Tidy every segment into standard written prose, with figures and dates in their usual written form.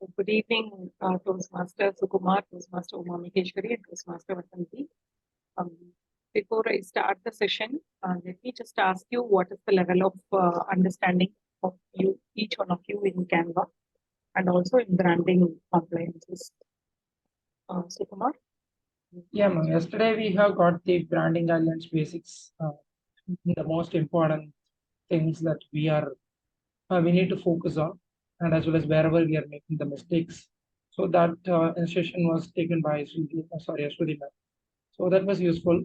Good evening, Toastmaster Sukumar, Toastmaster Uma Maheshwari, and Toastmaster Vasanthi. Um, Before I start the session, let me just ask you what is the level of understanding of you, each one of you in Canva and also in branding compliances. Sukumar? Yeah, ma'am. Yesterday we have got the branding guidelines basics, the most important things that we need to focus on, and as well as wherever we are making the mistakes. So that instruction was taken by Ashwati ma'am. So that was useful,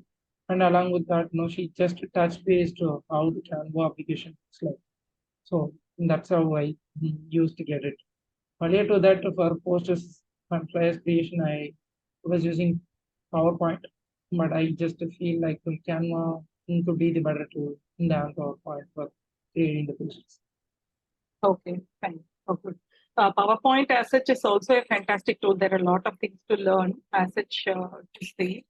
and along with that, she just touched base to how the Canva application looks like. So that's how I used to get it. Earlier to that, for posters and flyers creation, I was using PowerPoint, but I just feel like Canva could be the better tool than PowerPoint for creating the posters. Okay, fine. Oh, good. PowerPoint as such is also a fantastic tool. There are a lot of things to learn as such to say.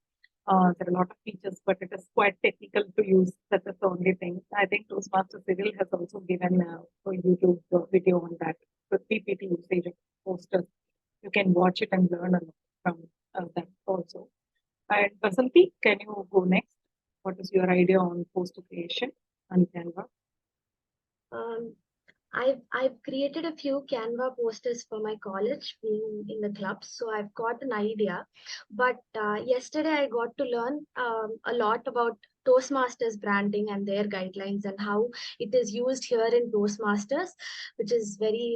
There are a lot of features, but it is quite technical to use. That is the only thing. I think Toastmaster Cyril has also given a YouTube video on that, the PPT usage of posters. You can watch it and learn a lot from that also. And Vasanthi, can you go next? What is your idea on poster creation on Canva? I've created a few Canva posters for my college, being in the clubs, so I've got an idea. But yesterday I got to learn a lot about Toastmasters branding and their guidelines and how it is used here in Toastmasters, which is very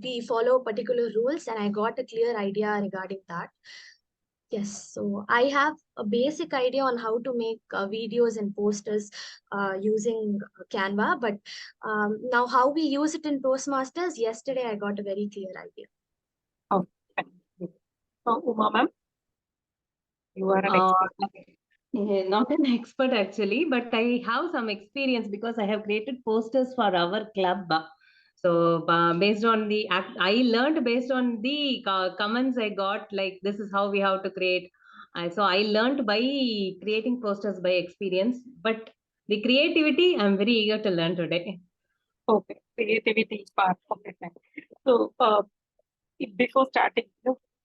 we follow particular rules, and I got a clear idea regarding that. Yes, so I have a basic idea on how to make videos and posters using Canva, but now how we use it in Toastmasters, yesterday I got a very clear idea. Oh, Uma ma'am, you are an expert. Not an expert actually, but I have some experience because I have created posters for our club. So based on I learned based on the comments I got, like this is how we have to create. So I learned by creating posters by experience, but the creativity I'm very eager to learn today. Okay, creativity part. Okay, fine. So before starting,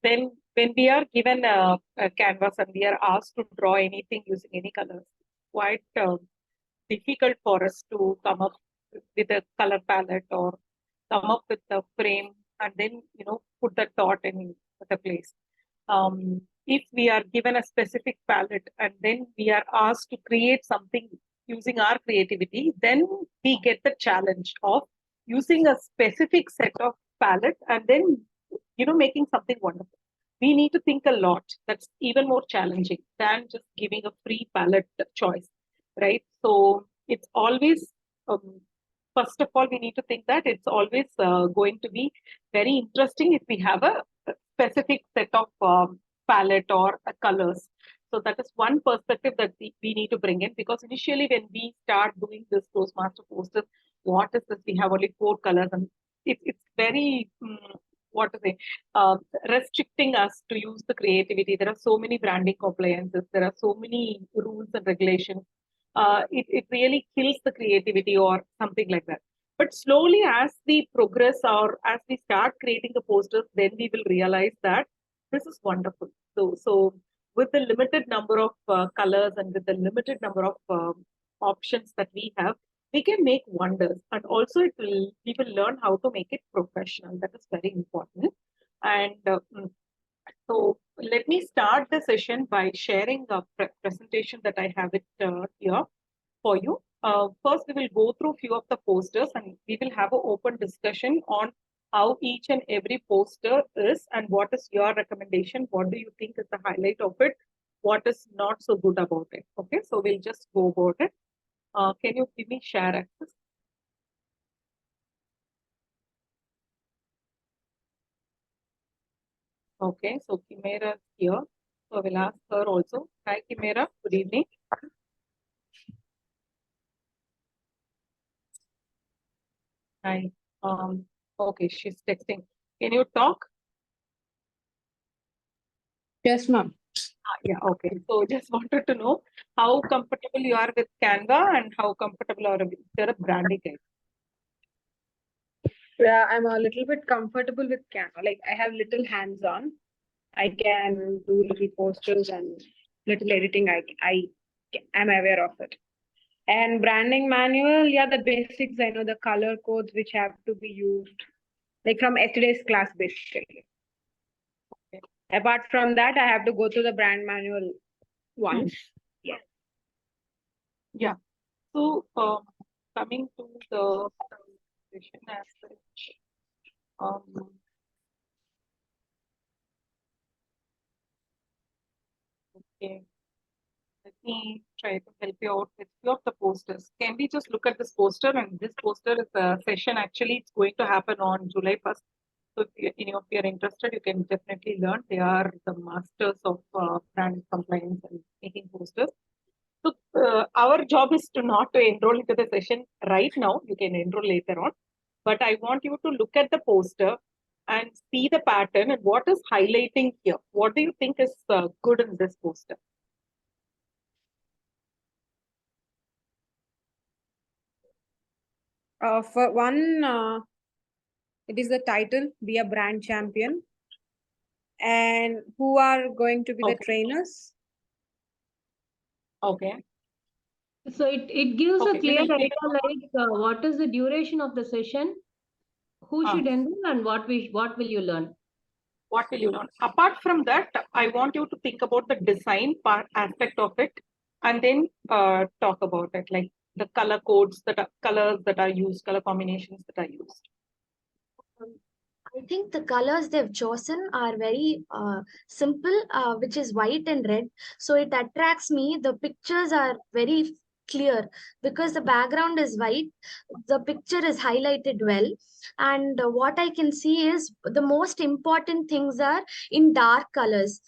when we are given a canvas and we are asked to draw anything using any colors, quite difficult for us to come up with a color palette or come up with the frame and then put the dot in the place. If we are given a specific palette and then we are asked to create something using our creativity, then we get the challenge of using a specific set of palette and then making something wonderful. We need to think a lot. That's even more challenging than just giving a free palette choice, right? So it's always first of all, we need to think that it's always going to be very interesting if we have a specific set of palette or colors. So that is one perspective that we need to bring in, because initially when we start doing this Toastmaster posters, what is this? We have only 4 colors and it's very, restricting us to use the creativity. There are so many branding compliances. There are so many rules and regulations. It really kills the creativity or something like that. But slowly, as we progress or as we start creating the posters, then we will realize that this is wonderful. So with the limited number of colors and with the limited number of options that we have, we can make wonders. And also, we will learn how to make it professional. That is very important. And so let me start the session by sharing a presentation that I have it here for you. First, we will go through a few of the posters and we will have an open discussion on how each and every poster is and what is your recommendation. What do you think is the highlight of it? What is not so good about it? Okay, so we'll just go about it. Can you give me share access? Okay, so Chimera is here. So we'll ask her also. Hi, Chimera. Good evening. Hi. Okay, she's texting. Can you talk? Yes, ma'am. Yeah, okay. So just wanted to know how comfortable you are with Canva and how comfortable are with your branding guide. Yeah, I'm a little bit comfortable with Canva. Like I have little hands-on. I can do little posters and little editing. I am aware of it. And branding manual, yeah, the basics. I know the color codes which have to be used, like from yesterday's class, basically. Okay. Apart from that, I have to go through the brand manual once. Yeah. Yeah. So, coming to the session as such, okay, let me try to help you out with few of the posters. Can we just look at this poster? And this poster is a session. Actually, it's going to happen on July 1st. So, if you're interested, you can definitely learn. They are the masters of brand compliance and making posters. So, our job is to not to enroll into the session right now. You can enroll later on. But I want you to look at the poster and see the pattern and what is highlighting here. What do you think is good in this poster? For one, it is the title, Be a Brand Champion. And who are going to be the Okay. trainers? Okay. So it gives Okay, a we clear will take idea like what is the duration of the session, who should enroll, and what will you learn? What will you learn? Apart from that, I want you to think about the design part aspect of it, and then talk about it, like the color codes colors that are used, color combinations that are used. I think the colors they've chosen are very simple, which is white and red. So it attracts me. The pictures are very clear because the background is white. The picture is highlighted well. And what I can see is the most important things are in dark colors.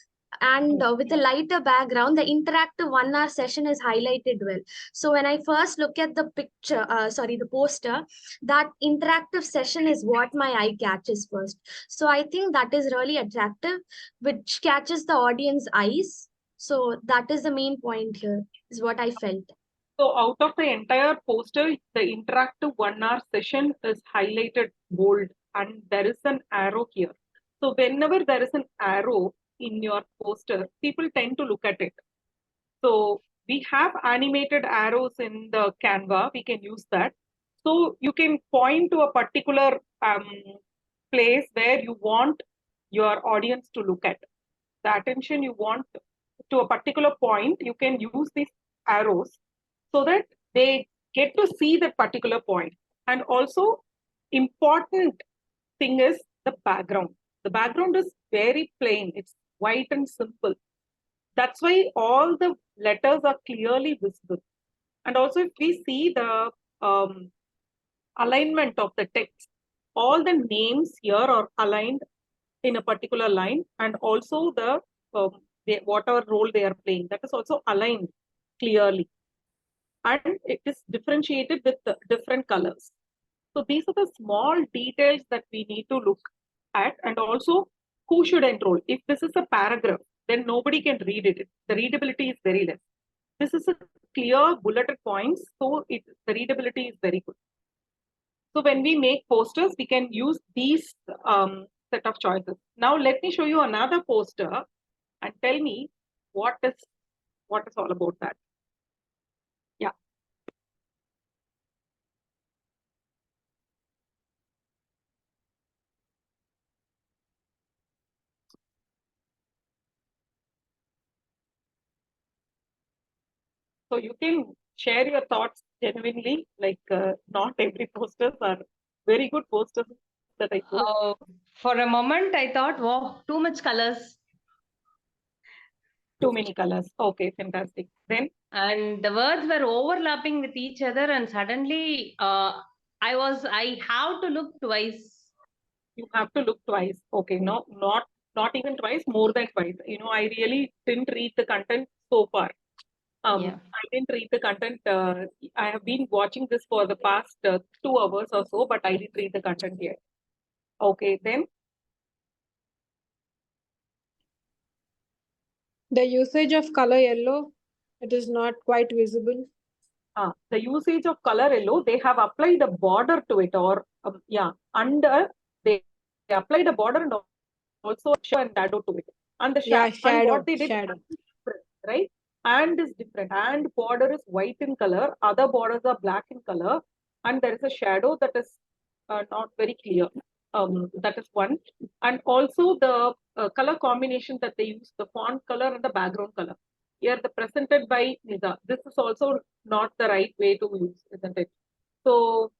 And with a lighter background, the interactive 1 hour session is highlighted well. So when I first look at the picture, the poster, that interactive session is what my eye catches first. So I think that is really attractive, which catches the audience eyes. So that is the main point here, is what I felt. So out of the entire poster, the interactive 1 hour session is highlighted bold, and there is an arrow here. So whenever there is an arrow in your poster, people tend to look at it. So we have animated arrows in the Canva. We can use that. So you can point to a particular place where you want your audience to look at. The attention you want to a particular point, you can use these arrows so that they get to see that particular point. And also, important thing is the background. The background is very plain. It's white and simple. That's why all the letters are clearly visible. And also, if we see the alignment of the text, all the names here are aligned in a particular line, and also whatever role they are playing, that is also aligned clearly. And it is differentiated with the different colors. So these are the small details that we need to look at, and also who should enroll. If this is a paragraph, then nobody can read it. The readability is very less. This is a clear bulleted points, so the readability is very good. So when we make posters, we can use these set of choices. Now let me show you another poster and tell me what is all about that. Yeah. So you can share your thoughts genuinely, like not every posters are very good posters that I put. For a moment, I thought, wow, too much colors. Too many colors. Okay, fantastic. Then And the words were overlapping with each other, and suddenly I have to look twice. you have to look twice. Okay, no, not even twice, more than twice. I really didn't read the content so far. Yeah. I didn't read the content. I have been watching this for the past 2 hours or so, but I didn't read the content yet. Okay, then The usage of color yellow, it is not quite visible. the usage of color yellow, they have applied a border to it, or under they applied a border and also a shadow to it. And the Yeah, and what they did, shadow. right? And is different. And border is white in color. Other borders are black in color, and there is a shadow that is not very clear. That is one. And also the color combination that they use, the font color and the background color. Here, the presented by Nida. This is also not the right way to use, isn't it? So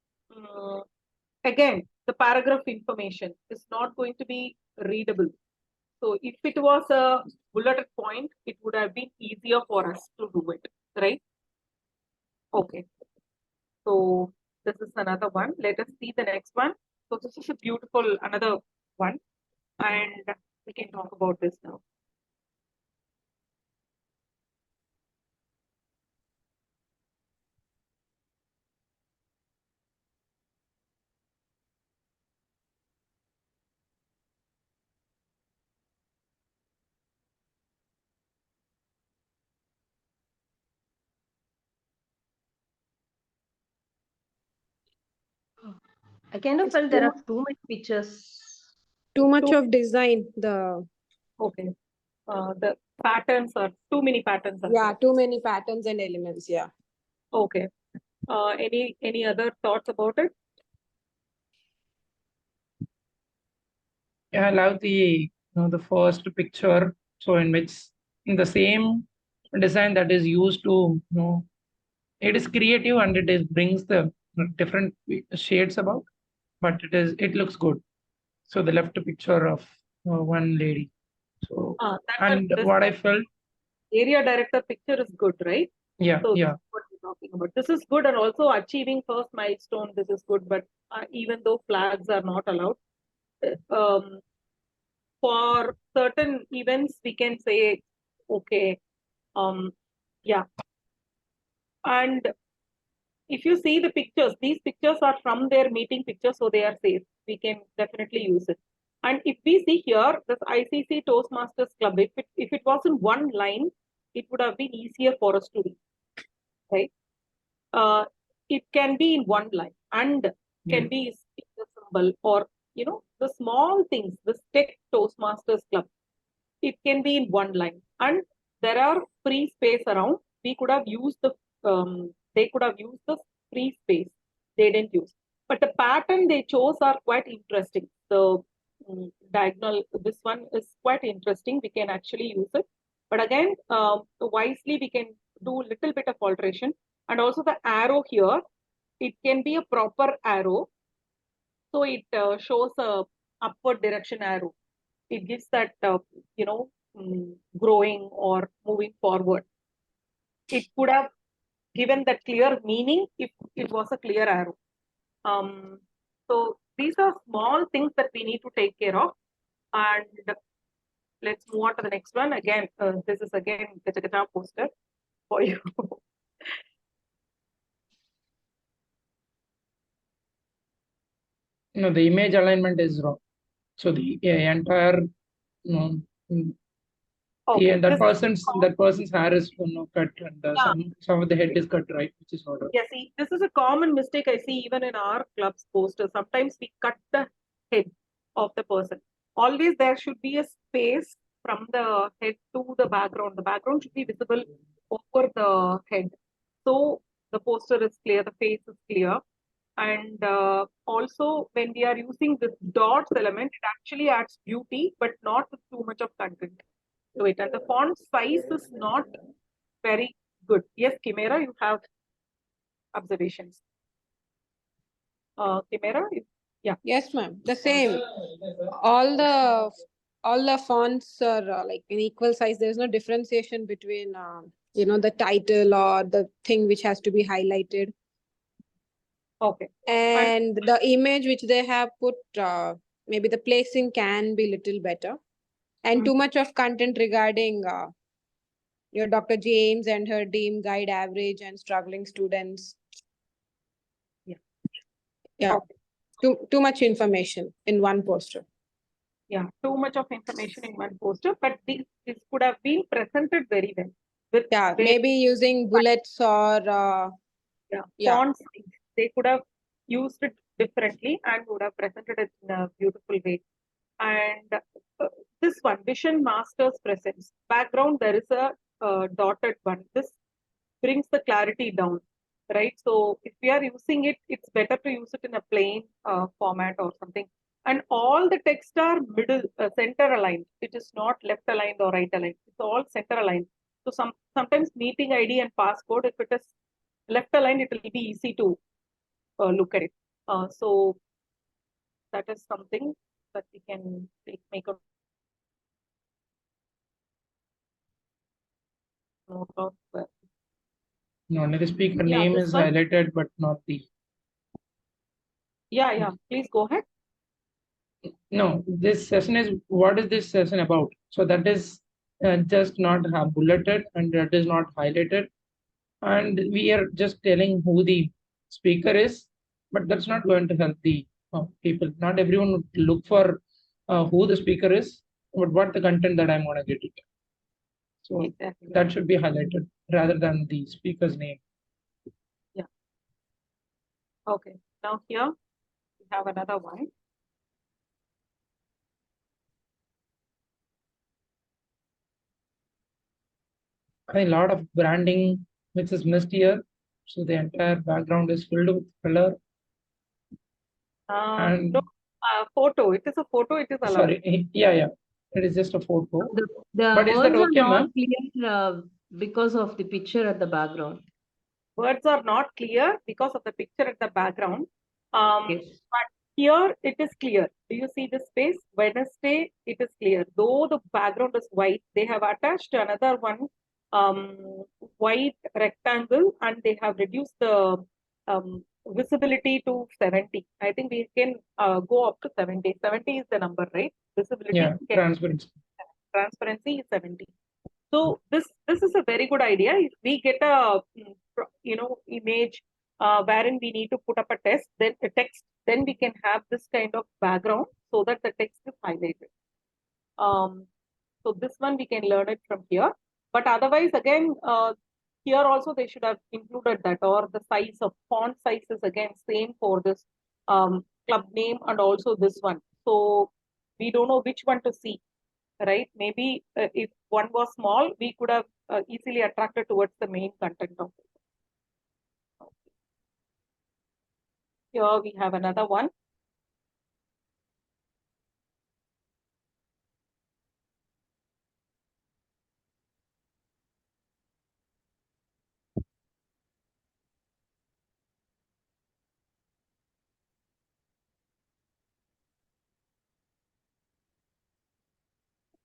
again, the paragraph information is not going to be readable. So if it was a bulleted point, it would have been easier for us to do it, right? Okay. So this is another one. Let us see the next one. So this is a beautiful another one, and we can talk about this now. I kind of It's felt too there are much- too many pictures. Too much of design. Okay. The patterns are too many patterns. Too many patterns and elements. Yeah. Okay. Any other thoughts about it? Yeah, I love the first picture. So in which in the same design that is used to it is creative and it is brings the different shades about, but it looks good. So the left picture of one lady. So and what I felt, area director picture is good, right? yeah, So yeah. this is what we're talking about. This is good, and also achieving first milestone. This is good, but even though flags are not allowed, for certain events we can say, okay, yeah. And if you see the pictures, these pictures are from their meeting pictures, so they are safe. We can definitely use it. And if we see here, this ICC Toastmasters Club, if it was in one line, it would have been easier for us to read, right? It can be in one line and can be the symbol, or the small things, the Tech Toastmasters Club. It can be in one line, and there are free space around. We could have used they could have used the free space. They didn't use, but the pattern they chose are quite interesting. The diagonal, this one is quite interesting. We can actually use it, but again, wisely we can do a little bit of alteration. And also the arrow here, it can be a proper arrow, so it shows a upward direction arrow. It gives that growing or moving forward. It could have given that clear meaning if it was a clear arrow. So these are small things that we need to take care of. And let's move on to the next one. Again, this is again the poster for you. No, the image alignment is wrong. So the entire Okay, that person's hair is cut, and some of the head is cut, right, which is not right. Yeah, see, this is a common mistake I see even in our club's posters. Sometimes we cut the head of the person. Always there should be a space from the head to the background. The background should be visible over the head. So the poster is clear, the face is clear. And also when we are using this dots element, it actually adds beauty, but not with too much of content to it. And the font size is not very good. Yes, Chimera, you have observations. Chimera, yeah. Yes, ma'am. The same. All the fonts are like in equal size. There's no differentiation between the title or the thing which has to be highlighted. Okay. And the image which they have put, maybe the placing can be little better. And too much of content regarding your Dr. James and her team, guide average and struggling students. Yeah. Okay. Too much information in one poster. Yeah, too much of information in one poster, but this could have been presented very well. Maybe using bullets or Yeah. font size. They could have used it differently and would have presented it in a beautiful way. And this one, Vision Masters Presents. Background, there is a dotted one. This brings the clarity down, right? So if we are using it, it's better to use it in a plain format or something. And all the text are middle, center aligned. It is not left aligned or right aligned. It's all center aligned. So sometimes meeting ID and passcode, if it is left aligned, it will be easy to look at it. So that is something that we can make a note of. No, only the speaker Yeah, name this is one. highlighted, but not the. Yeah. Please go ahead. No, this session is, what is this session about? So that is just not bulleted and that is not highlighted. And we are just telling who the speaker is, but that's not going to help the people. Not everyone would look for who the speaker is, but what the content that I'm going to get it. So Exactly. that should be highlighted rather than the speaker's name. Okay. Now here we have another one. I think a lot of branding which is missed here. So the entire background is filled with color. And No, photo. It is a photo. It is allowed. sorry, yeah, it is just a photo. The But is that words are okay, not ma'am? clear because of the picture at the background. Words are not clear because of the picture at the background. Yes. But here it is clear. Do you see this space? Wednesday, it is clear. Though the background is white, they have attached another one white rectangle and they have reduced the visibility to 70. I think we can go up to 70. 70 is the number, right? Visibility. Yeah, transparency. Transparency is 70. So this is a very good idea. If we get a image wherein we need to put up a text, then we can have this kind of background so that the text is highlighted. So this one we can learn it from here. But otherwise, again, here also they should have included that, or the size of font size is again same for this club name and also this one. So we don't know which one to see, right? Maybe if one was small, we could have easily attracted towards the main content of it. Here we have another one.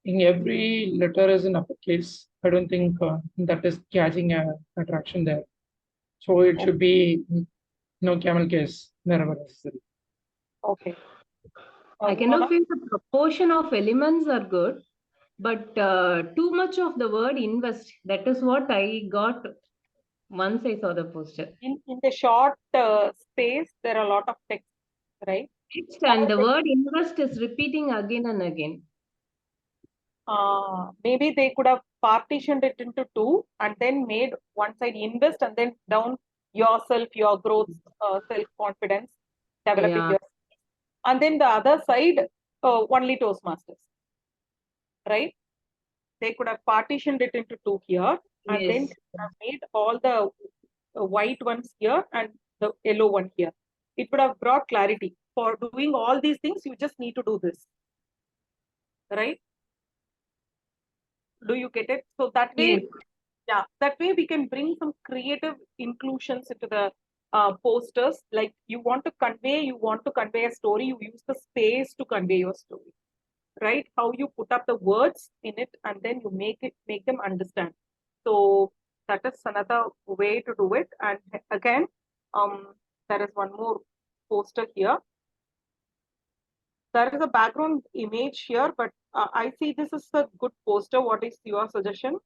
In every letter is in uppercase. I don't think that is catching attraction there. So it should be no camel case wherever necessary. Okay. I cannot feel the proportion of elements are good, but too much of the word invest. That is what I got once I saw the poster. In the short space, there are a lot of text, right? Text and the word invest is repeating again and again. Maybe they could have partitioned it into two and then made one side invest and then down yourself, your growth, self-confidence, developing Yeah. yourself. And then the other side, only Toastmasters, right? They could have partitioned it into two here and then Yes. have made all the white ones here and the yellow one here. It would have brought clarity. For doing all these things, you just need to do this, right? Do you get it? So that way, Yes. yeah, that way we can bring some creative inclusions into the posters. Like you want to convey a story, you use the space to convey your story, right? How you put up the words in it and then you make them understand. So that is another way to do it. And again, there is one more poster here. There is a background image here, but I see this is a good poster. What is your suggestion?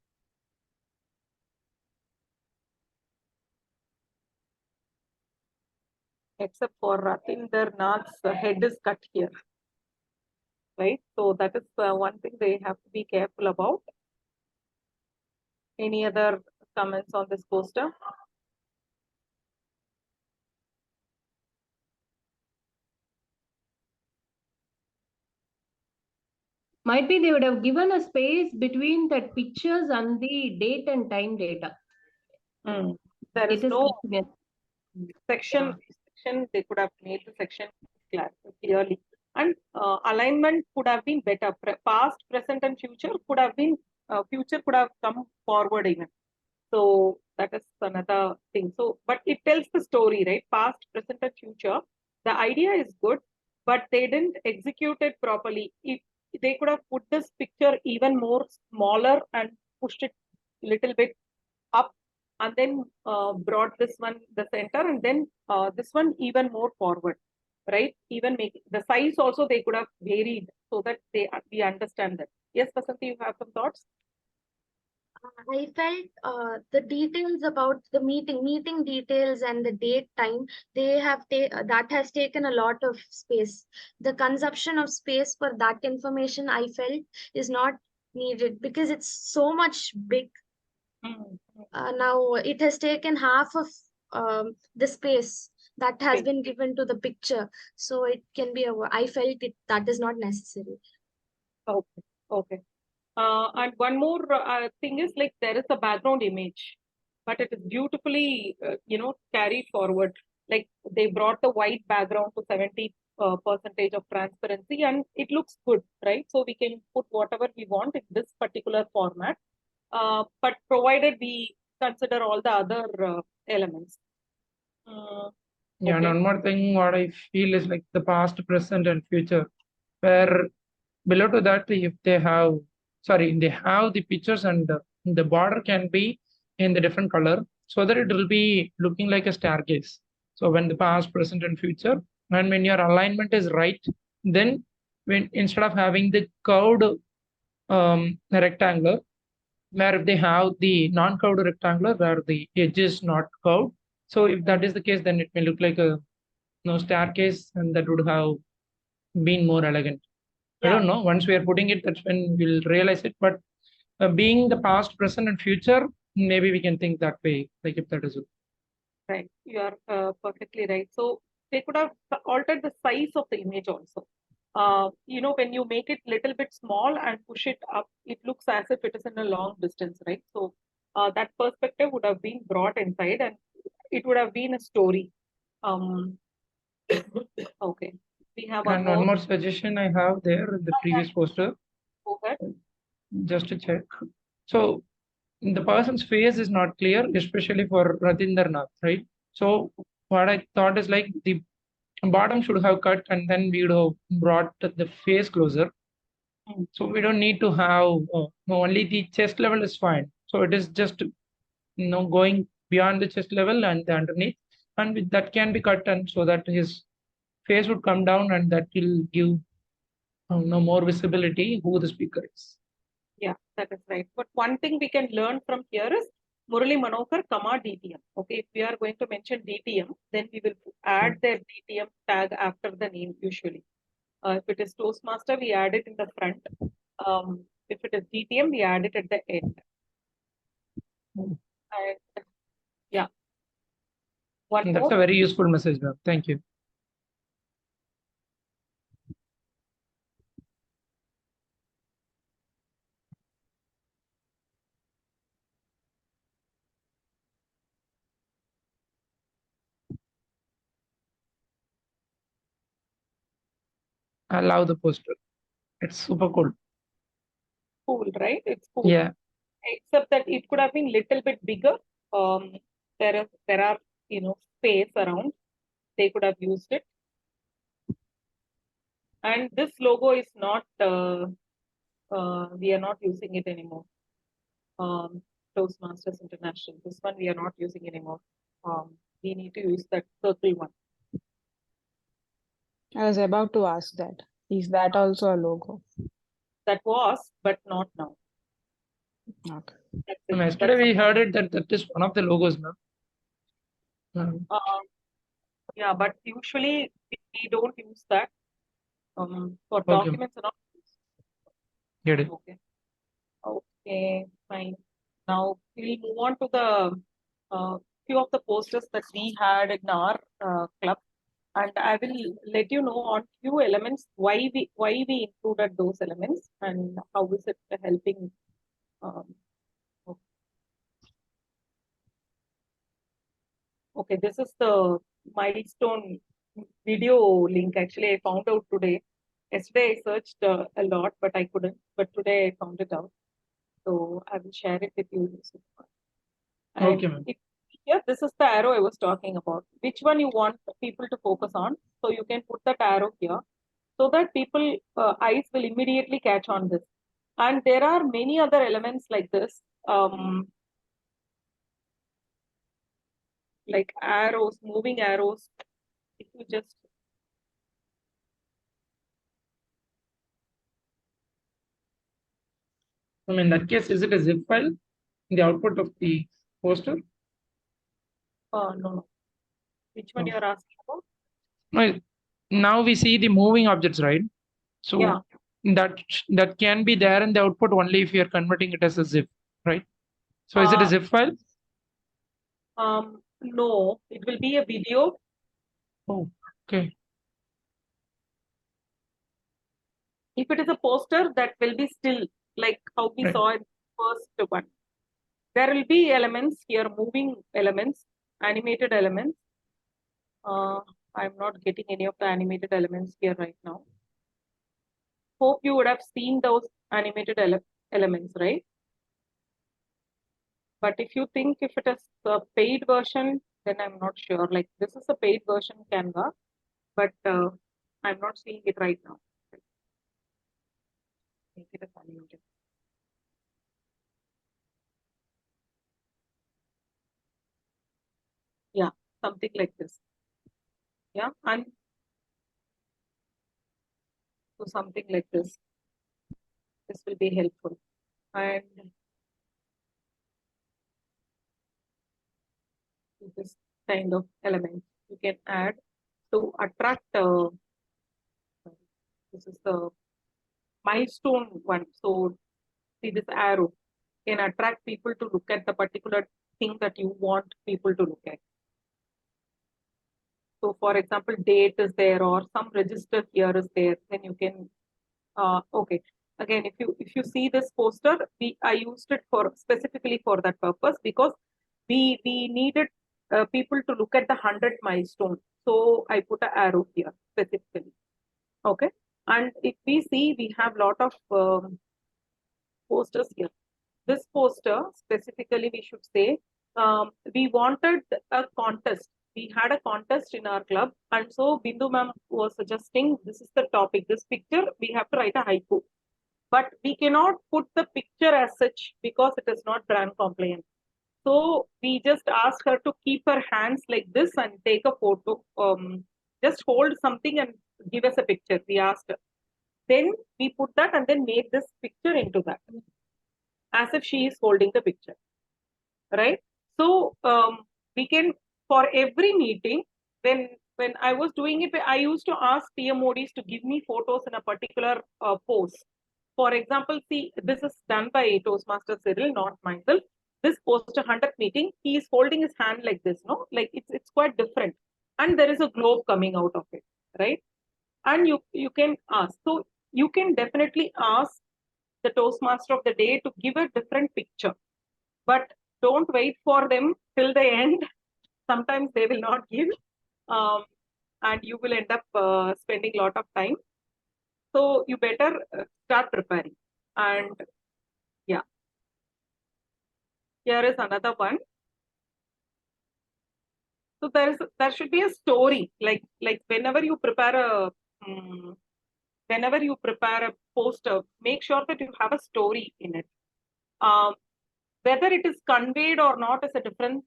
Except for Ratinder Nath's head is cut here, right? So that is one thing they have to be careful about. Any other comments on this poster? Might be they would have given a space between the pictures and the date and time data. There is It is no easier. section, they could have made the section clearly. And alignment could have been better. Past, present, and future could have been, future could have come forward even. So that is another thing. So, but it tells the story, right? Past, present, and future. The idea is good, but they didn't execute it properly. If they could have put this picture even more smaller and pushed it little bit up, and then brought this one the center, and then this one even more forward, right? Even make the size also they could have varied so that we understand that. Yes, Vasanthi, you have some thoughts? I felt the details about the meeting details and the date time, they have that has taken a lot of space. The consumption of space for that information, I felt, is not needed because it's so much big. Now it has taken half of the space that has been given to the picture, so it can be I felt it that is not necessary. Okay, okay. And one more thing is like there is a background image, but it is beautifully, carried forward. Like they brought the white background to 70% of transparency, and it looks good, right? So we can put whatever we want in this particular format, but provided we consider all the other elements. Yeah, and Okay. one more thing, what I feel is like the past, present, and future, where below to that, if they have, they have the pictures and the border can be in the different color so that it will be looking like a staircase. So when the past, present, and future, and when your alignment is right, then when instead of having the curved rectangular, where if they have the non-curved rectangular where the edge is not curved. So if that is the case, then it may look like a staircase, and that would have been more elegant. I don't know. Once we are putting it, that's when we'll realize it. But being the past, present, and future, maybe we can think that way. Like if that is it. Right, you are perfectly right. So they could have altered the size of the image also. When you make it little bit small and push it up, it looks as if it is in a long distance, right? So that perspective would have been brought inside, and it would have been a story. Okay, we have one And more. one more suggestion I have there in the previous poster, Go ahead. just to check. So the person's face is not clear, especially for Ratindranath, right? So what I thought is like the bottom should have cut, and then we would have brought the face closer. So we don't need to have only the chest level is fine. So it is just going beyond the chest level and the underneath, and that can be cut, and so that his face would come down, and that will give more visibility who the speaker is. Yeah, that is right. But one thing we can learn from here is Murali Manohar, DTM. Okay, if we are going to mention DTM, then we will add their DTM tag after the name usually. If it is Toastmaster, we add it in the front. If it is DTM, we add it at the end. And, yeah. That's a very useful message, ma'am. Thank you. I love the poster. It's super cool. Cool, right? It's cool. Yeah. Except that it could have been little bit bigger. There are space around. They could have used it. And this logo is not. We are not using it anymore. Toastmasters International. This one we are not using anymore. We need to use that circle one. I was about to ask that. Is that also a logo? That was, but not now. Okay. Yesterday we heard it that is one of the logos now. Yeah, but usually we don't use that. For Okay. documents and all. Get it. Okay. Okay, fine. Now we'll move on to the few of the posters that we had in our club. And I will let you know on few elements why we included those elements and how is it helping. Okay, this is the milestone video link. Actually, I found out today. Yesterday I searched a lot, but I couldn't. But today I found it out. So I will share it with you. And Okay, ma'am. here, this is the arrow I was talking about. Which one you want people to focus on? So you can put that arrow here, so that people eyes will immediately catch on this. And there are many other elements like this, like arrows, moving arrows. If you just In that case, is it a zip file in the output of the poster? no. Which one Oh. you are asking about? Well, now we see the moving objects, right? So Yeah. that can be there in the output only if you are converting it as a zip, right? So is it a zip file? No, it will be a video. Oh, okay. If it is a poster, that will be still like how we Right. saw in the first one. There will be elements here, moving elements, animated elements. I'm not getting any of the animated elements here right now. Hope you would have seen those animated elements, right? But if you think if it is a paid version, then I'm not sure. Like this is a paid version Canva, but I'm not seeing it right now. Make it as animated. Yeah, something like this. Yeah, and so something like this. This will be helpful. And this kind of elements you can add to attract. This is the milestone one. So see this arrow can attract people to look at the particular thing that you want people to look at. So for example, date is there or some register here is there, then you can, okay. Again, if you see this poster, I used it for specifically for that purpose because we needed people to look at the 100 milestone. So I put an arrow here specifically. Okay. And if we see, we have lot of posters here. This poster specifically, we should say, we wanted a contest. We had a contest in our club, and so Bindu ma'am was suggesting this is the topic. This picture we have to write a haiku, but we cannot put the picture as such because it is not brand compliant. So we just asked her to keep her hands like this and take a photo. Just hold something and give us a picture. We asked her. Then we put that and then made this picture into that, as if she is holding the picture, right? So we can, for every meeting, when I was doing it, I used to ask PMODs to give me photos in a particular pose. For example, see, this is done by Toastmaster Cyril, not myself. This poster 100th meeting, he is holding his hand like this, no? Like it's quite different. And there is a globe coming out of it, right? And you can ask. So you can definitely ask the Toastmaster of the day to give a different picture. But don't wait for them till the end. Sometimes they will not give. And you will end up spending a lot of time. So you better start preparing. And yeah, here is another one. So there should be a story. Like whenever you prepare a poster, make sure that you have a story in it. Whether it is conveyed or not is a different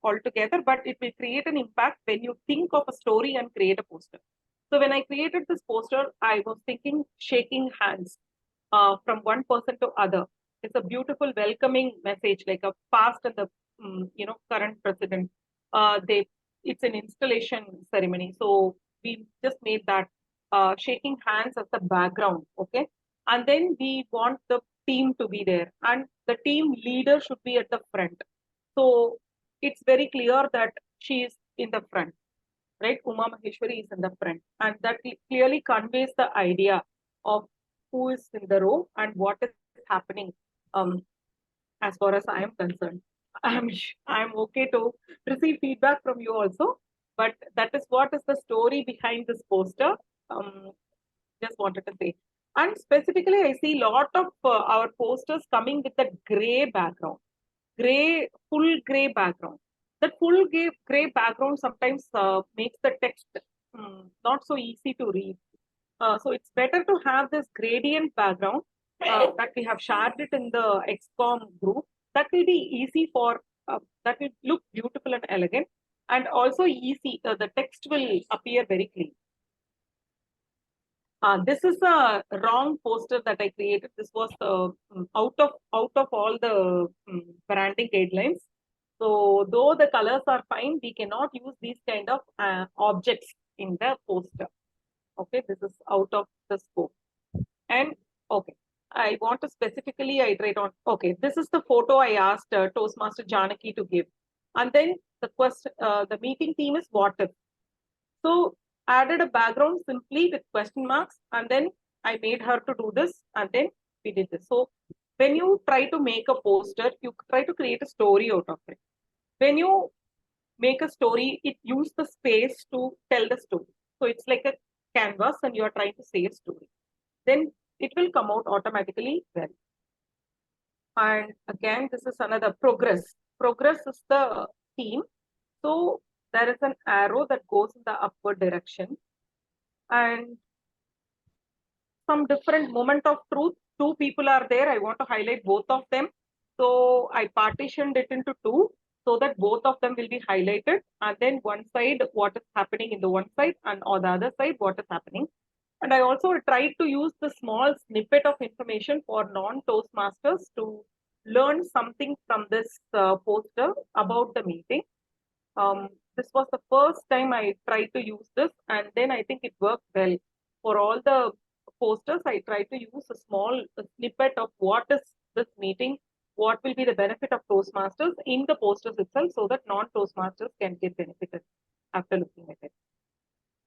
altogether, but it will create an impact when you think of a story and create a poster. So when I created this poster, I was thinking shaking hands from one person to other. It's a beautiful welcoming message, like a past and the current president. It's an installation ceremony. So we just made that shaking hands as the background, okay? And then we want the team to be there, and the team leader should be at the front. So it's very clear that she is in the front, right? Uma Maheshwari is in the front, and that clearly conveys the idea of who is in the row and what is happening. As far as I am concerned, I'm okay to receive feedback from you also, but that is what is the story behind this poster. Just wanted to say. And specifically, I see a lot of our posters coming with a gray background, full gray background. That full gray background sometimes makes the text not so easy to read. So it's better to have this gradient background that we have shared it in the XCOM group. That will be easy for, that will look beautiful and elegant, and also easy. The text will appear very clean. This is a wrong poster that I created. This was out of all the branding guidelines. So though the colors are fine, we cannot use these kind of objects in the poster. Okay, this is out of the scope. And okay, I want to specifically iterate on. Okay, this is the photo I asked Toastmaster Janaki to give, and then the question, the meeting theme is what if. So added a background simply with question marks, and then I made her to do this, and then we did this. So when you try to make a poster, you try to create a story out of it. When you make a story, it uses the space to tell the story. So it's like a canvas and you are trying to say a story. Then it will come out automatically well. And again, this is another progress. Progress is the theme. So there is an arrow that goes in the upward direction. And some different moment of truth. Two people are there. I want to highlight both of them. So I partitioned it into two so that both of them will be highlighted. And then one side, what is happening in the one side, and on the other side, what is happening. And I also tried to use the small snippet of information for non-Toastmasters to learn something from this poster about the meeting. This was the first time I tried to use this, and then I think it worked well. For all the posters, I tried to use a small snippet of what is this meeting, what will be the benefit of Toastmasters in the posters itself, so that non-Toastmasters can get benefited after looking at it.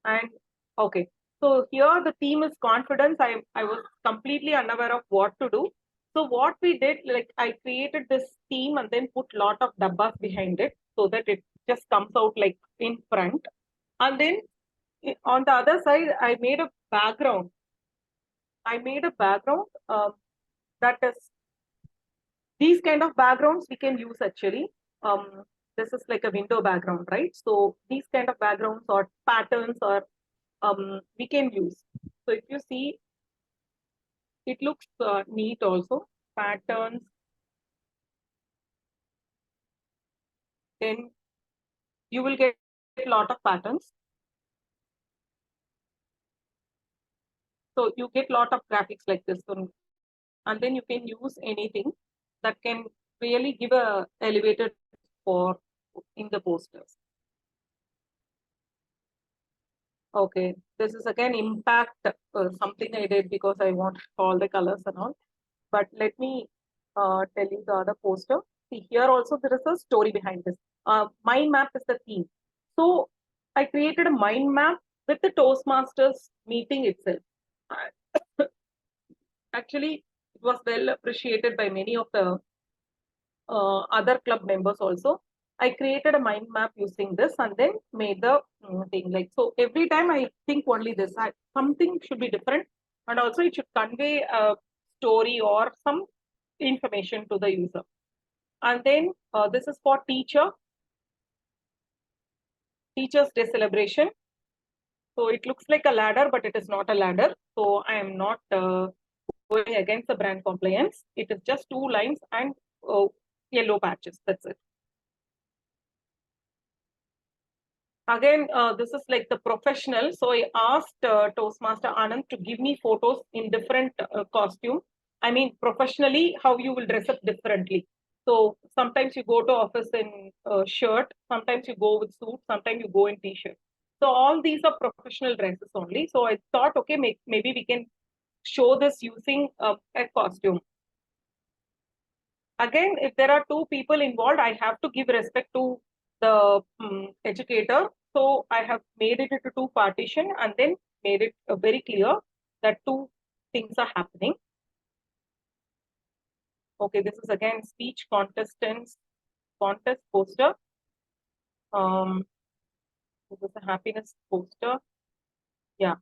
And okay, so here the theme is confidence. I was completely unaware of what to do. So what we did, like I created this theme and then put lot of dabbas behind it so that it just comes out like in front. And then on the other side, I made a background. That is, these kind of backgrounds we can use actually. This is like a window background, right? So these kind of backgrounds or patterns or we can use. So if you see, it looks neat also. Patterns. Then you will get a lot of patterns. So you get a lot of graphics like this one. And then you can use anything that can really give a elevated for in the posters. Okay, this is again impact, something I did because I want all the colors and all. But let me tell you the other poster. See, here also there is a story behind this. Mind map is the theme. So I created a mind map with the Toastmasters meeting itself. Actually, it was well appreciated by many of the other club members also. I created a mind map using this and then made the thing like, so every time I think only this, something should be different, and also it should convey a story or some information to the user. And then this is for Teachers Day celebration. So it looks like a ladder, but it is not a ladder. So I am not going against the brand compliance. It is just 2 lines and yellow patches. That's it. Again, this is like the professional. So I asked Toastmaster Anand to give me photos in different costume. I mean, professionally, how you will dress up differently. So sometimes you go to office in shirt, sometimes you go with suit, sometimes you go in t-shirt. So all these are professional dresses only. So I thought, okay, maybe we can show this using a costume. Again, if there are 2 people involved, I have to give respect to the educator So I have made it into two partition and then made it very clear that two things are happening. Okay, this is again speech contest poster. This is a happiness poster. Yeah.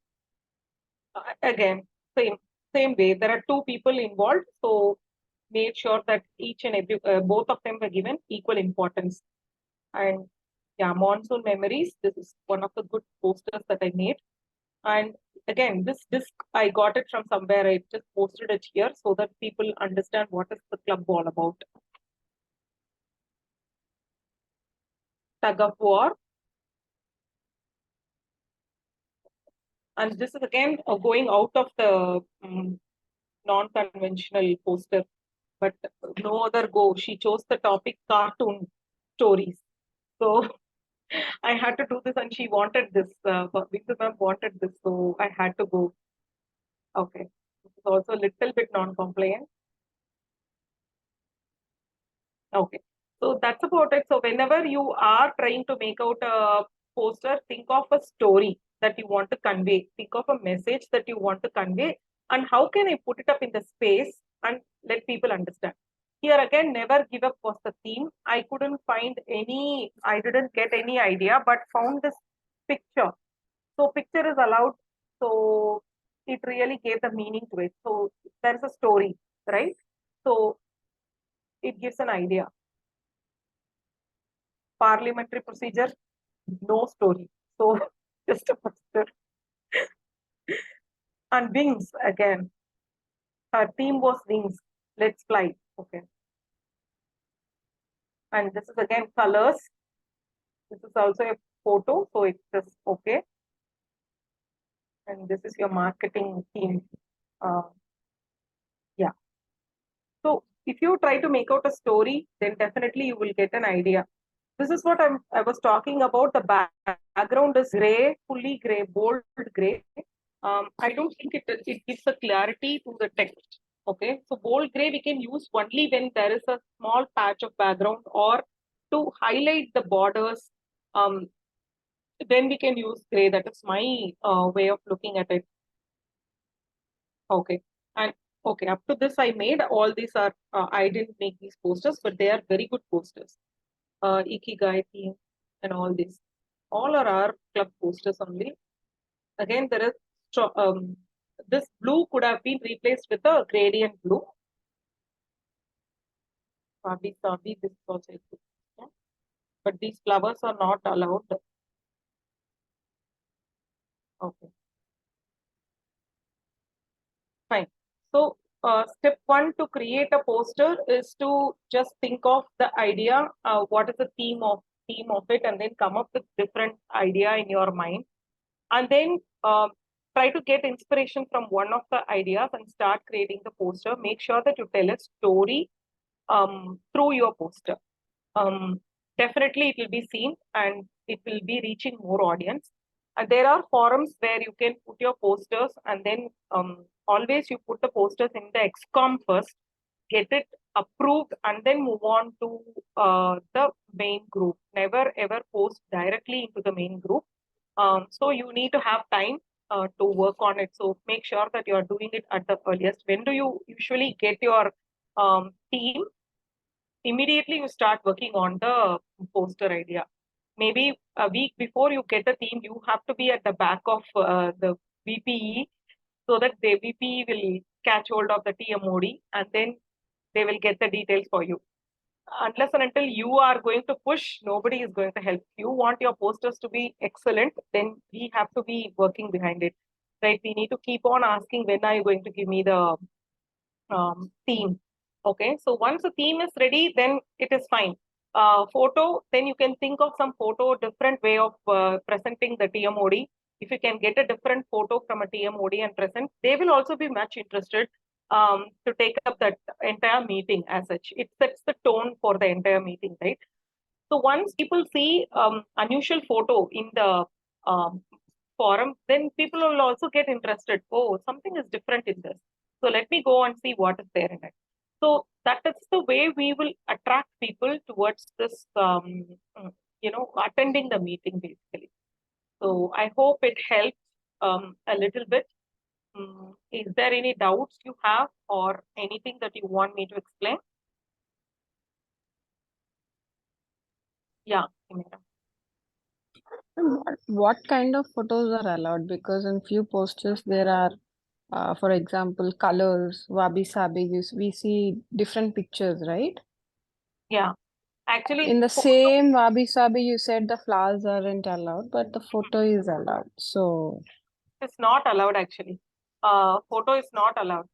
Again, same way. There are two people involved, so made sure that each and every both of them were given equal importance. And yeah, monsoon memories. This is one of the good posters that I made. And again, this disc I got it from somewhere. I just posted it here so that people understand what is the club all about. Tug of war. And this is again going out of the non-conventional poster, but no other go. She chose the topic cartoon stories. So I had to do this, and she wanted this. Vindu ma'am wanted this, so I had to go. Okay, this is also a little bit non-compliant. Okay, so that's about it. So whenever you are trying to make out a poster, think of a story that you want to convey. Think of a message that you want to convey, and how can I put it up in the space and let people understand. Here again, never give up was the theme. I couldn't find any, I didn't get any idea, but found this picture. So picture is allowed. So it really gave the meaning to it. So there's a story, right? So it gives an idea. Parliamentary procedure, no story. So just a poster. And wings again. Her theme was wings. Let's fly. Okay. And this is again colors. This is also a photo. So it's just okay. And this is your marketing theme. Yeah. So if you try to make out a story, then definitely you will get an idea. This is what I was talking about. The background is gray, fully gray, bold gray. I don't think it gives a clarity to the text. Okay, so bold gray we can use only when there is a small patch of background or to highlight the borders. Then we can use gray. That is my way of looking at it. Okay, and okay, up to this I made all these are I didn't make these posters, but they are very good posters. Ikigai theme and all this. All are our club posters only. Again, there is this blue could have been replaced with a gradient blue. This is also a good, yeah. But these flowers are not allowed. Okay. Fine. So step one to create a poster is to just think of the idea, what is the theme of it, and then come up with different idea in your mind. And then try to get inspiration from one of the ideas and start creating the poster. Make sure that you tell a story through your poster. Definitely it will be seen and it will be reaching more audience. And there are forums where you can put your posters, and then always you put the posters in the XCOM first, get it approved, and then move on to the main group. Never ever post directly into the main group. So you need to have time to work on it. So make sure that you are doing it at the earliest. When do you usually get your team? Immediately you start working on the poster idea. Maybe a week before you get a team, you have to be at the back of the VPE so that the VPE will catch hold of the TMOD and then they will get the details for you. Unless and until you are going to push, nobody is going to help. You want your posters to be excellent, then we have to be working behind it. Right? We need to keep on asking, when are you going to give me the theme? Okay, so once the theme is ready, then it is fine. Photo, then you can think of some photo, different way of presenting the TMOD. If you can get a different photo from a TMOD and present, they will also be much interested to take up that entire meeting as such. It sets the tone for the entire meeting, right? So once people see unusual photo in the forum, then people will also get interested. Oh, something is different in this. So let me go and see what is there in it. So that is the way we will attract people towards this, attending the meeting basically. So I hope it helps a little bit. Is there any doubts you have or anything that you want me to explain? Yeah, Himera. What kind of photos are allowed? Because in few posters there are, for example, colors, wabi sabi. We see different pictures, right? Yeah, actually, In the photo same wabi sabi, you said the flowers aren't allowed, but the photo is allowed. So, is not allowed actually. Photo is not allowed.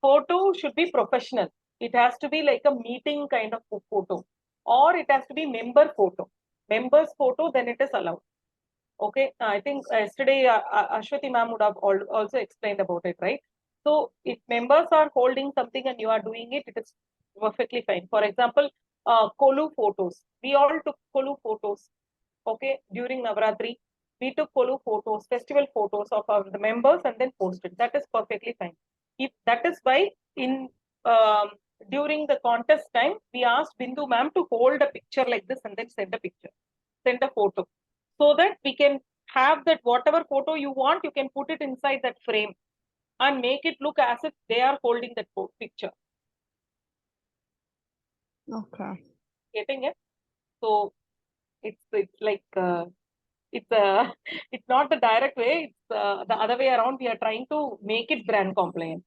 Photo should be professional. It has to be like a meeting kind of photo, or it has to be member photo. Members photo, then it is allowed. Okay, I think yesterday Ashwati ma'am would have also explained about it, right? So if members are holding something and you are doing it, it is perfectly fine. For example, Kolu photos. We all took Kolu photos. Okay, during Navratri, we took Kolu photos, festival photos of the members and then posted. That is perfectly fine. If that is why in um, during the contest time, we asked Bindu ma'am to hold a picture like this and then send a picture, send a photo, so that we can have that whatever photo you want, you can put it inside that frame and make it look as if they are holding that picture. okay. Getting it? So it's like it's it's not the direct way. It's the other way around. We are trying to make it brand compliant.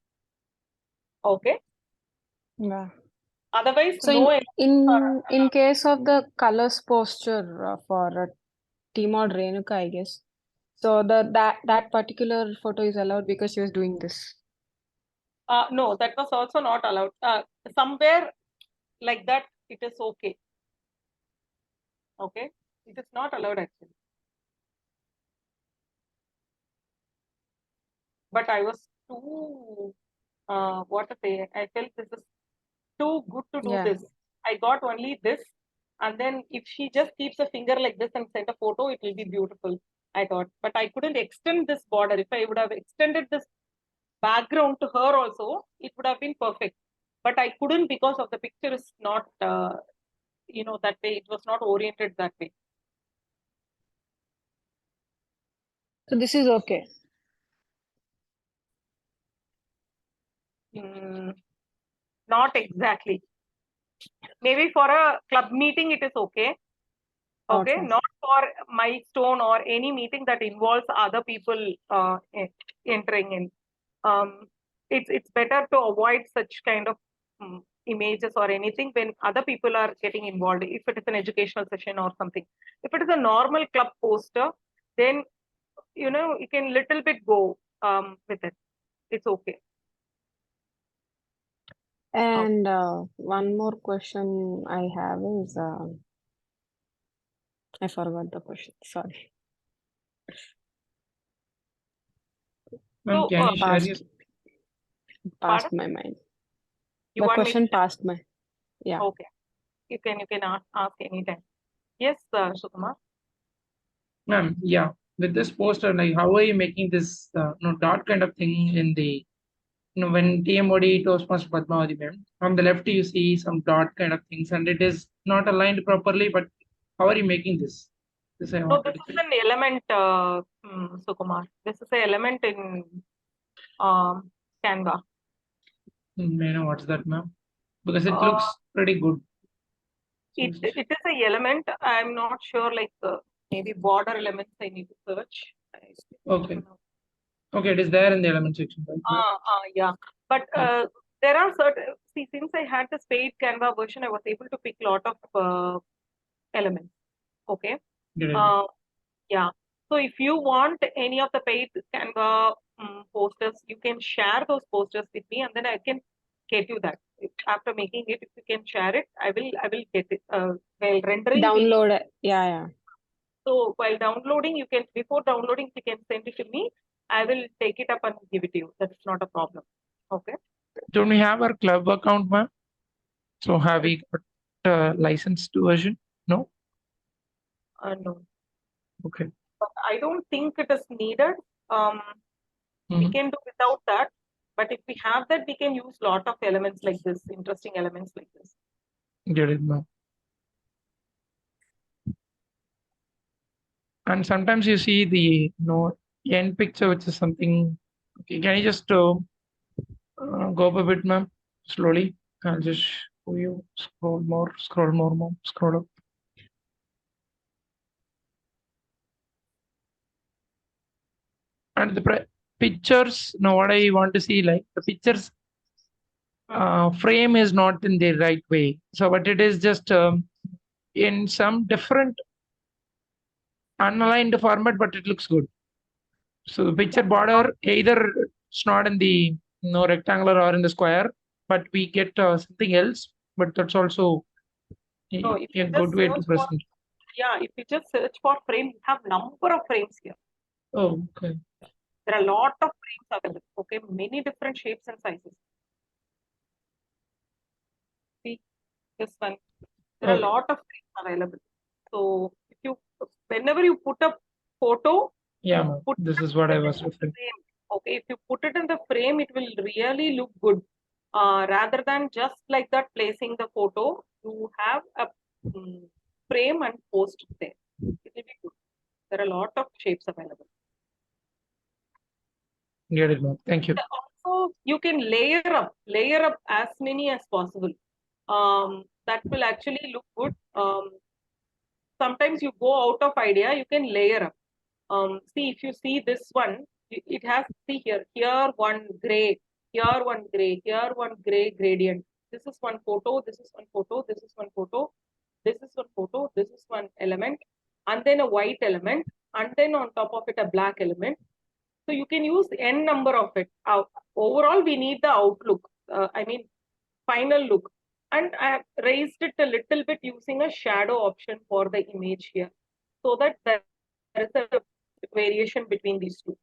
Okay. Yeah. Otherwise, So no. in case of the colors posture for Team or Renuka, I guess. So that particular photo is allowed because she was doing this. No, that was also not allowed. Somewhere like that, it is okay. Okay, it is not allowed actually. But I was too what to say? I felt this is too good to do Yeah. this. I got only this, and then if she just keeps a finger like this and send a photo, it will be beautiful. I thought, but I couldn't extend this border. If I would have extended this background to her also, it would have been perfect. But I couldn't because of the picture is not, that way. It was not oriented that way. So this is okay. Not exactly. Maybe for a club meeting, it is okay. Okay, Okay. not for milestone or any meeting that involves other people entering in. It's better to avoid such kind of images or anything when other people are getting involved. If it is an educational session or something, if it is a normal club poster, then you can little bit go with it. It's okay. And one more question I have is I forgot the question. Sorry. Ma'am, So, can you share your Passed pardon? my mind. You The want me question to? passed my. Yeah. Okay, you can ask anytime. Yes, Sukumar. ma'am? Yeah, with this poster, like how are you making this dot kind of thing in the when TMOD Toastmasters Padmavati ma'am, on the left you see some dot kind of things and it is not aligned properly, but how are you making this? This I No, wanted this to is check. an element, Sukumar. This is an element in Canva. May I know what's that, ma'am? Because it Uh, looks pretty good. So it is a element. I'm not sure, like maybe border elements. I need to search. okay. Okay, it is there in the element section, right, ma'am? Yeah. But Yeah. there are certain. See, since I had this paid Canva version, I was able to pick a lot of elements. Okay. Get it. Yeah. So if you want any of the paid Canva posters, you can share those posters with me, and then I can get you that. After making it, if you can share it, I will get it. While rendering, Download it. Yeah. so while downloading, you can before downloading, you can send it to me. I will take it up and give it to you. That's not a problem. Okay. Don't we have our club account, ma'am? So have we got licensed version? No? No, Okay. but I don't think it is needed. Um, we Mhm. can do without that. But if we have that, we can use lot of elements like this, interesting elements like this. Get it, ma'am. And sometimes you see the end picture, which is something. Okay, can you just go up a bit, ma'am? Slowly. I'll just show you. Scroll more, ma'am. Scroll up. And the pictures, now what I want to see, like the pictures frame is not in the right way. So, but it is just in some different unaligned format, but it looks good. So the picture border either it's not in the rectangular or in the square, but we get something else. But that's also No, if a you good just way to search for, present. yeah, if you just search for frame, you have number of frames here. Oh, okay. There are a lot of frames available. Okay, many different shapes and sizes. See this one. There are a Okay. lot of frames available. So if you, whenever you put a photo, Yeah, you ma'am. put This it is what I in the was referring. frame. Okay, if you put it in the frame, it will really look good. Rather than just like that placing the photo, you have a frame and post it there. It will be good. There are a lot of shapes available. Get it, ma'am. Thank you. Also, you can layer up as many as possible. That will actually look good. Sometimes you go out of idea, you can layer up. See, if you see this one, it has, see here one gray, here one gray, here one gray gradient. This is one photo, this is one photo, this is one photo, this is one photo, this is one element, and then a white element, and then on top of it a black element. So you can use n number of it. Overall, we need the outlook. I mean, final look. And I have raised it a little bit using a shadow option for the image here, so that there is a variation between these two.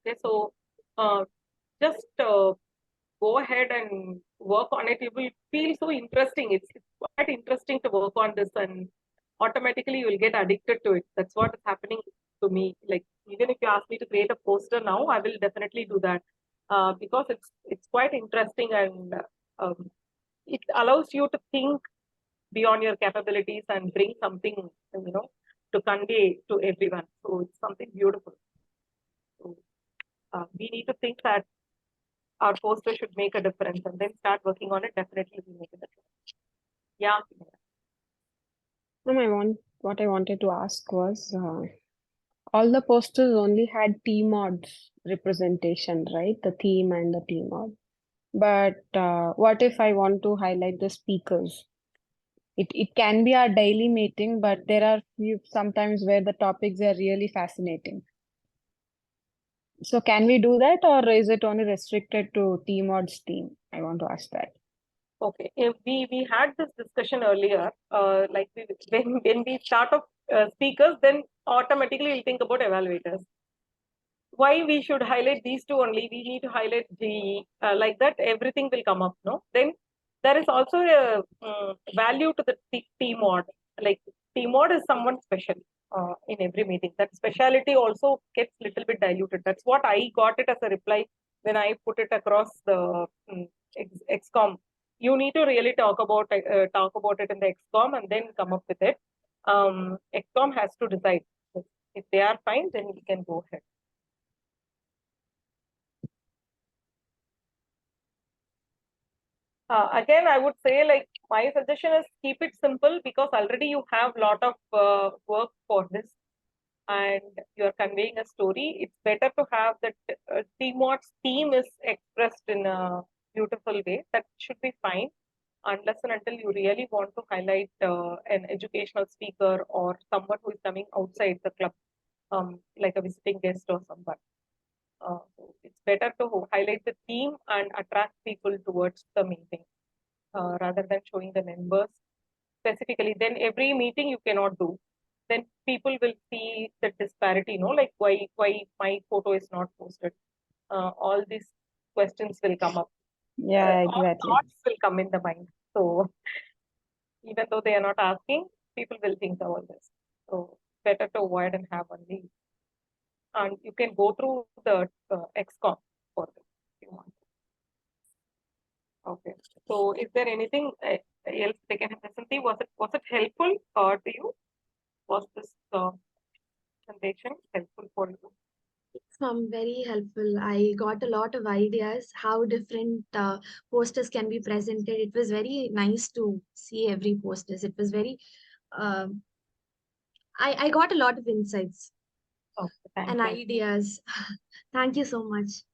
Okay, so just go ahead and work on it. It will feel so interesting. It's quite interesting to work on this, and automatically you will get addicted to it. That's what is happening to me. Like, even if you ask me to create a poster now, I will definitely do that because it's quite interesting, and it allows you to think beyond your capabilities and bring something, to convey to everyone. So it's something beautiful. So we need to think that our poster should make a difference, and then start working on it. Definitely will make a difference. Yeah. What I wanted to ask was, all the posters only had T mods representation, right? The theme and the T mod. But what if I want to highlight the speakers? It can be our daily meeting, but there are few sometimes where the topics are really fascinating. So can we do that, or is it only restricted to T mods team? I want to ask that. Okay. If we had this discussion earlier, like when we start off speakers, then automatically we'll think about evaluators. Why we should highlight these two only? We need to highlight GE, like that. Everything will come up, no? Then there is also a value to the T mod. Like, T mod is someone special in every meeting. That speciality also gets little bit diluted. That's what I got it as a reply when I put it across the XCOM. You need to really talk about it in the XCOM and then come up with it. XCOM has to decide. If they are fine, then we can go ahead. Again, I would say, like, my suggestion is keep it simple, because already you have a lot of work for this and you're conveying a story. It's better to have that TMOD's theme is expressed in a beautiful way. That should be fine, unless and until you really want to highlight an educational speaker or someone who is coming outside the club, like a visiting guest or someone. So it's better to highlight the theme and attract people towards the meeting rather than showing the members specifically. Then every meeting you cannot do. Then people will see the disparity, like why my photo is not posted. All these questions will come up. Yeah, All exactly. thoughts will come in the mind. So even though they are not asking, people will think all this. So better to avoid and have only. And you can go through the XCOM for this if you want. Okay. So is there anything else they can have? Was it helpful to you? Was this presentation helpful for you? Very helpful. I got a lot of ideas how different posters can be presented. It was very nice to see every posters. It was very, um I got a lot of insights Okay, thank and you. ideas. Thank you so much.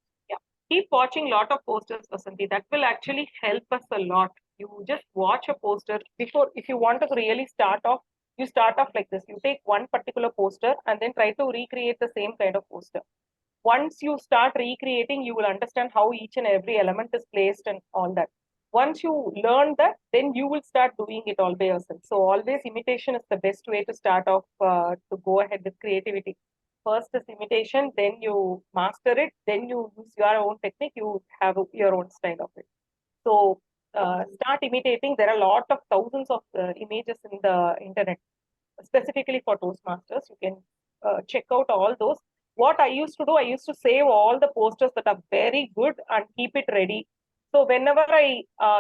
Keep watching lot of posters, Vasanthi. That will actually help us a lot. You just watch a poster before, if you want to really start off, you start off like this. You take one particular poster and then try to recreate the same kind of poster. Once you start recreating, you will understand how each and every element is placed and all that. Once you learn that, then you will start doing it all by yourself. So always imitation is the best way to start off to go ahead with creativity. First is imitation, then you master it, then you use your own technique, you have your own style of it. So start imitating. There are a lot of thousands of images in the internet, specifically for Toastmasters. You can check out all those. What I used to do, I used to save all the posters that are very good and keep it ready. So whenever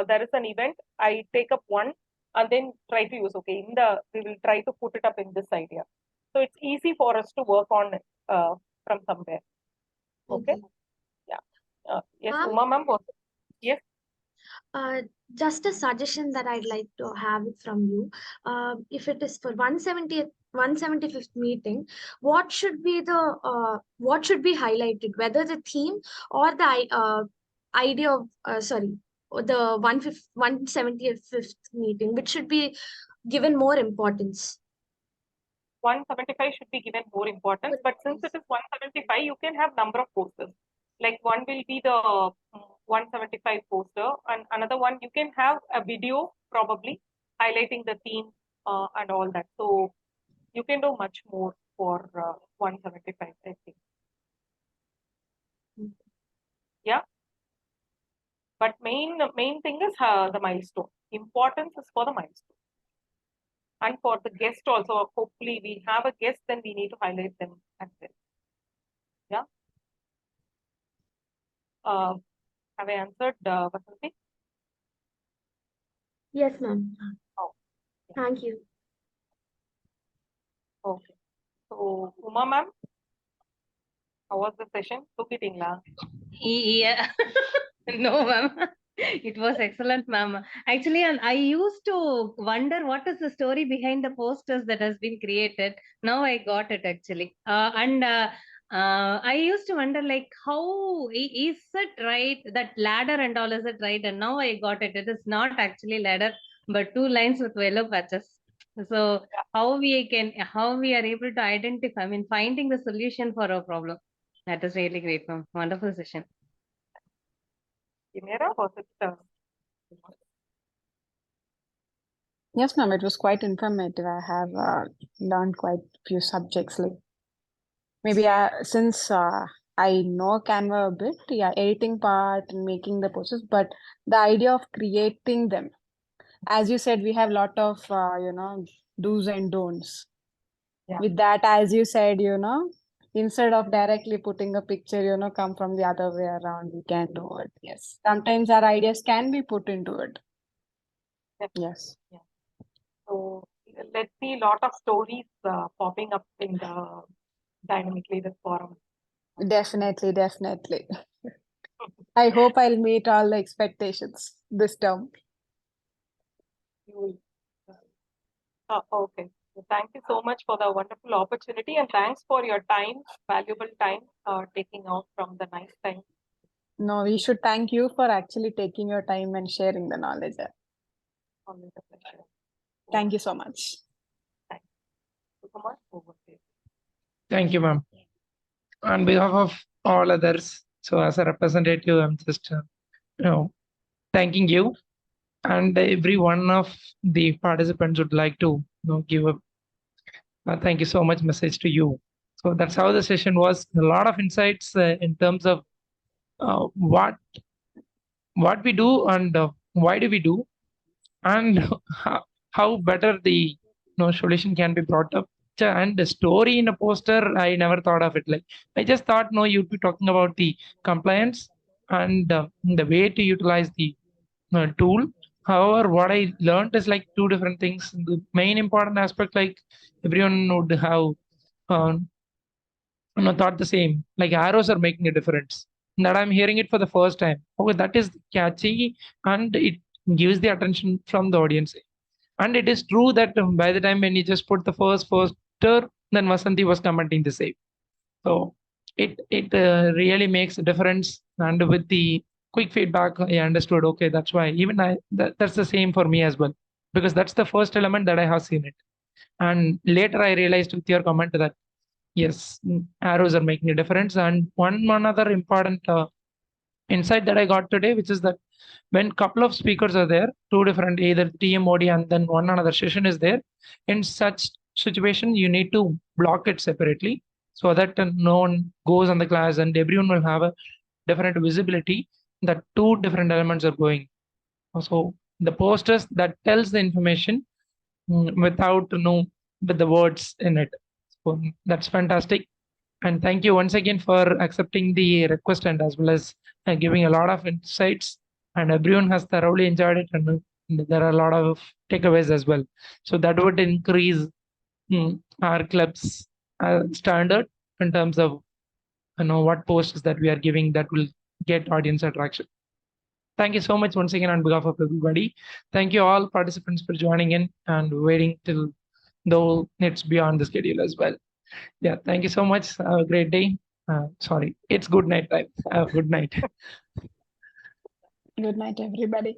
there is an event, I take up one and then try to use. Okay, we will try to put it up in this idea. So it's easy for us to work on from somewhere. Okay. Yeah. Yes, Ma'am? Uma ma'am. Yes. Just a suggestion that I'd like to have it from you. If it is for 175th meeting, what should be highlighted? Whether the theme or the idea of the 175th meeting, which should be given more importance. 175 should be given more importance, but since it is 175, you can have number of posters. Like one will be the 175 poster, and another one you can have a video probably highlighting the theme and all that. So you can do much more for 175, I think. Yeah. But main thing is the milestone. Importance is for the milestone. And for the guest also, hopefully we have a guest, then we need to highlight them as well. Yeah. Have I answered, Vasanthi? Yes, ma'am. Oh, Thank you. okay. So, Uma ma'am, how was the session? Tukitingla? Yeah. No, ma'am. It was excellent, ma'am. Actually, and I used to wonder what is the story behind the posters that has been created. Now I got it actually. I used to wonder like how is it right that ladder and all is it right? And now I got it. It is not actually ladder, but two lines with yellow patches. So how we are able to identify, I mean, finding the solution for a problem. That is really great, ma'am. Wonderful session. Chimera, was it? Yes, ma'am, it was quite informative. I have learned quite few subjects. Like maybe since I know Canva a bit, yeah, editing part and making the posters, but the idea of creating them, as you said, we have lot of do's and don'ts. Yeah. With that, as you said, instead of directly putting a picture, come from the other way around, we can do it. Yes, sometimes our ideas can be put into it. Yes. Yeah. So let's see a lot of stories popping up in the Dynamic Leaders Forum. Definitely, definitely. I hope I'll meet all the expectations this term. You will. Okay. So thank you so much for the wonderful opportunity, and thanks for your time, valuable time, taking out from the nice time. No, we should thank you for actually taking your time and sharing the knowledge. Always a pleasure. Thank you so much. So much over to you. Thank you, ma'am. On behalf of all others, so as a representative, I'm just thanking you, and every one of the participants would like to give a thank you so much message to you. So that's how the session was. A lot of insights in terms of what we do and why do we do, and how better the solution can be brought up. And the story in a poster, I never thought of it. Like I just thought, no, you'd be talking about the compliance and the way to utilize the tool. However, what I learned is like two different things. The main important aspect, like everyone would have thought the same. Like arrows are making a difference. That I'm hearing it for the first time. Okay, that is catchy and it gives the attention from the audience. And it is true that by the time when you just put the first poster, then Vasanti was commenting the same. So it really makes a difference. And with the quick feedback, I understood. Okay, that's why even that's the same for me as well, because that's the first element that I have seen it. And later I realized with your comment that yes, arrows are making a difference. And one other important insight that I got today, which is that when couple of speakers are there, two different, either TMOD and then one another session is there, in such situation, you need to block it separately so that no one goes on the class and everyone will have a different visibility that two different elements are going. So the posters that tells the information without with the words in it. So that's fantastic. And thank you once again for accepting the request and as well as giving a lot of insights. And everyone has thoroughly enjoyed it, and there are a lot of takeaways as well. So that would increase our club's standard in terms of what posts that we are giving that will get audience attraction. Thank you so much once again on behalf of everybody. Thank you all participants for joining in and waiting till though it's beyond the schedule as well. Yeah, thank you so much. Have a great day. Sorry, it's good night time. Have a good night. Good night, everybody.